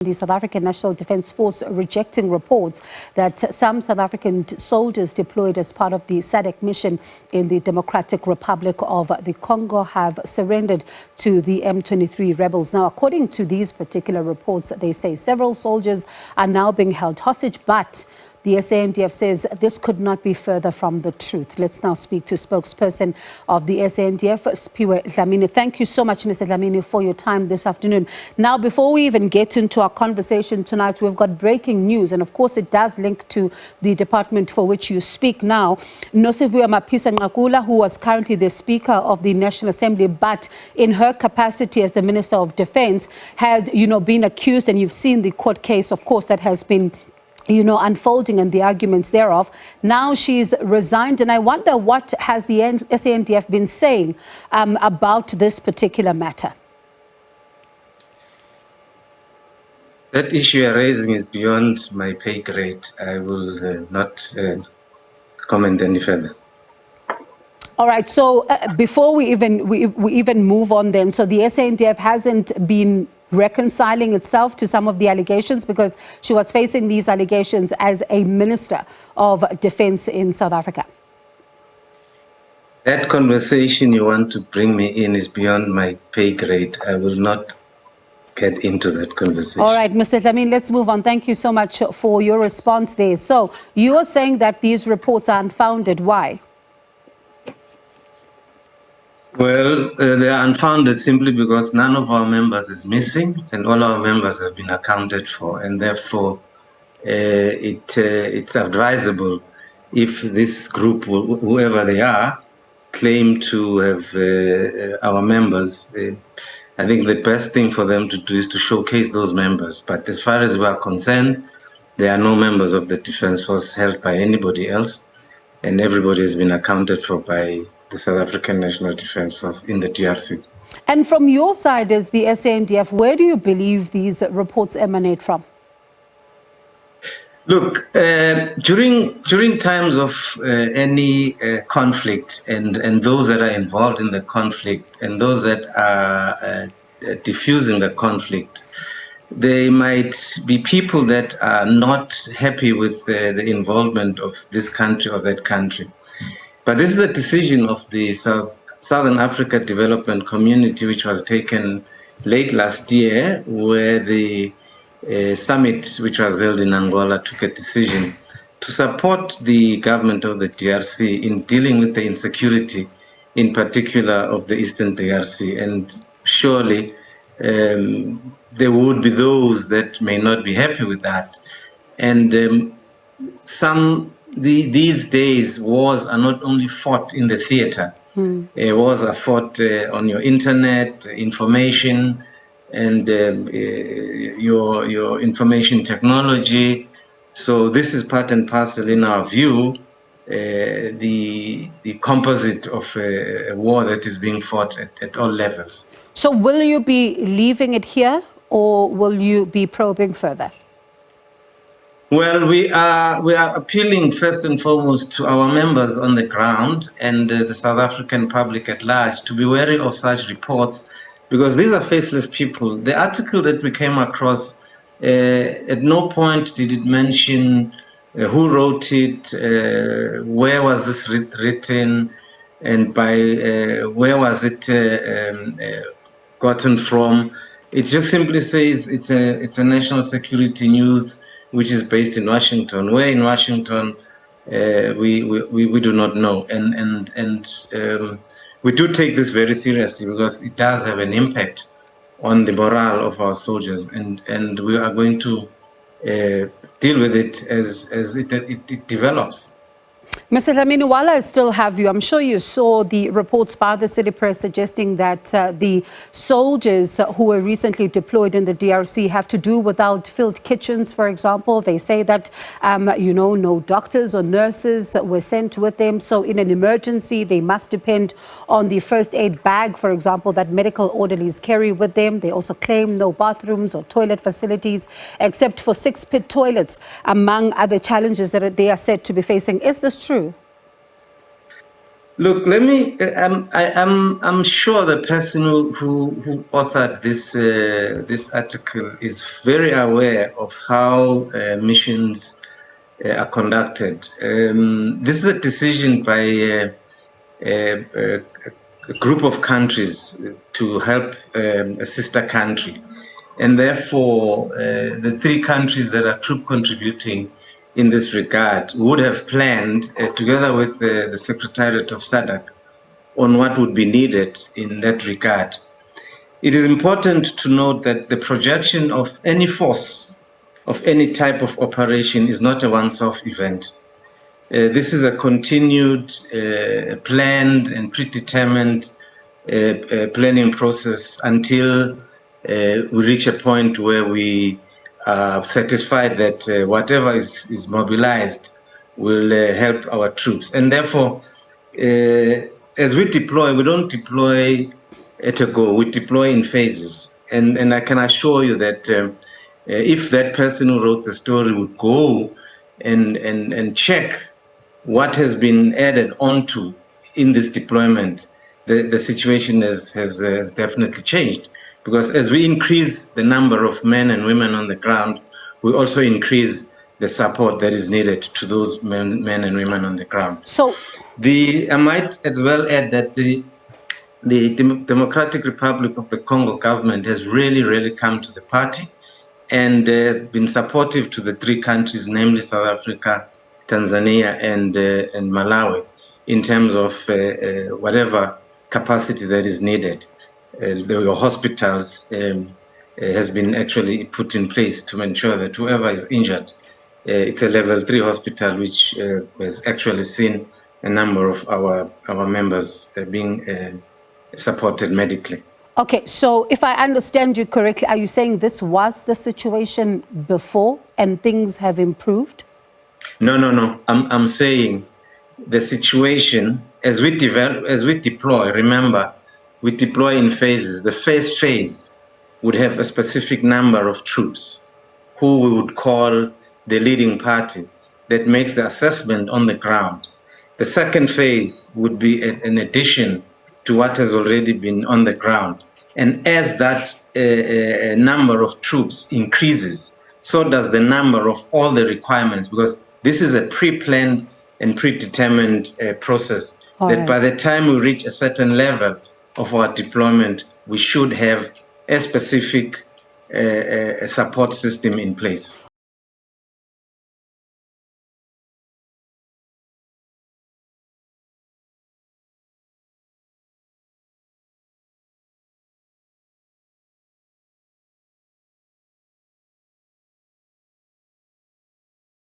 The South African National Defence Force rejecting reports that some South African soldiers deployed as part of the SADC Mission in the Democratic Republic of the Congo have surrendered to the M23 rebels. Now, according to these particular reports, they say several soldiers are now being held hostage, but the SANDF says this could not be further from the truth. Let's now speak to spokesperson of the SANDF, Siphiwe Dlamini. Thank you so much, Mr. Dlamini, for your time this afternoon. Now, before we even get into our conversation tonight, we've got breaking news, and of course it does link to the department for which you speak now. Nosiviwe Mapisa-Nqakula, who was currently the Speaker of the National Assembly, but in her capacity as the Minister of Defence, had, been accused, and you've seen the court case, of course, that has been unfolding and the arguments thereof. Now she's resigned, and I wonder what has the SANDF been saying about this particular matter? That issue you're raising is beyond my pay grade. I will not comment any further. All right, so before we even move on then, so the SANDF hasn't been reconciling itself to some of the allegations, because she was facing these allegations as a Minister of Defence in South Africa. That conversation you want to bring me in is beyond my pay grade. I will not get into that conversation. All right, Mr. Dlamini, let's move on. Thank you so much for your response there. So you are saying that these reports are unfounded. Why? Well, they are unfounded simply because none of our members is missing and all our members have been accounted for, and therefore it's advisable if this group, whoever they are, claim to have our members. I think the best thing for them to do is to showcase those members. But as far as we are concerned, there are no members of the Defence Force held by anybody else, and everybody has been accounted for by the South African National Defence Force in the DRC. And from your side as the SANDF, where do you believe these reports emanate from? Look, during times of any conflict, and those that are involved in the conflict and those that are diffusing the conflict, there might be people that are not happy with the involvement of this country or that country. But this is a decision of the Southern Africa Development Community, which was taken late last year, where the summit, which was held in Angola, took a decision to support the government of the DRC in dealing with the insecurity, in particular of the Eastern DRC. And surely there would be those that may not be happy with that. And these days, wars are not only fought in the theater. Wars are fought on your internet, information, and your information technology. So this is part and parcel, in our view, the composite of a war that is being fought at all levels. So will you be leaving it here, or will you be probing further? Well, we are appealing first and foremost to our members on the ground and the South African public at large to be wary of such reports, because these are faceless people. The article that we came across, at no point did it mention who wrote it, where was this written, and by where was it gotten from. It just simply says it's a national security news which is based in Washington. Where in Washington, we do not know, and we do take this very seriously, because it does have an impact on the morale of our soldiers, and we are going to deal with it as it develops. Mr. Dlamini, while I still have you, I'm sure you saw the reports by the City Press suggesting that the soldiers who were recently deployed in the DRC have to do without filled kitchens, for example. They say that, no doctors or nurses were sent with them. So in an emergency, they must depend on the first aid bag, for example, that medical orderlies carry with them. They also claim no bathrooms or toilet facilities, except for 6-pit toilets, among other challenges that they are said to be facing. Is this true? Look, let me. I'm sure the person who authored this article is very aware of how missions are conducted. This is a decision by a group of countries to help a sister country, and therefore the three countries that are troop contributing in this regard would have planned together with the Secretariat of SADC on what would be needed in that regard. It is important to note that the projection of any force of any type of operation is not a once-off event. This is a continued, planned and predetermined planning process until we reach a point where we are satisfied that whatever is mobilized will help our troops. And therefore, as we deploy, we don't deploy at a go, we deploy in phases. And I can assure you that if that person who wrote the story would go and check what has been added onto in this deployment, the situation has definitely changed. Because as we increase the number of men and women on the ground, we also increase the support that is needed to those men and women on the ground. So, I might as well add that the Democratic Republic of the Congo government has really come to the party and been supportive to the three countries, namely South Africa, Tanzania, and Malawi, in terms of whatever capacity that is needed. The hospitals has been actually put in place to ensure that whoever is injured, it's a level 3 hospital, which has actually seen a number of our members being supported medically. okay, so if I understand you correctly, are you saying this was the situation before and things have improved? No. I'm saying the situation as we deploy. Remember, we deploy in phases. The first phase would have a specific number of troops who we would call the leading party that makes the assessment on the ground. The second phase would be an addition to what has already been on the ground. And as that number of troops increases, so does the number of all the requirements, because this is a pre-planned and predetermined process that by the time we reach a certain level of our deployment, we should have a specific support system in place.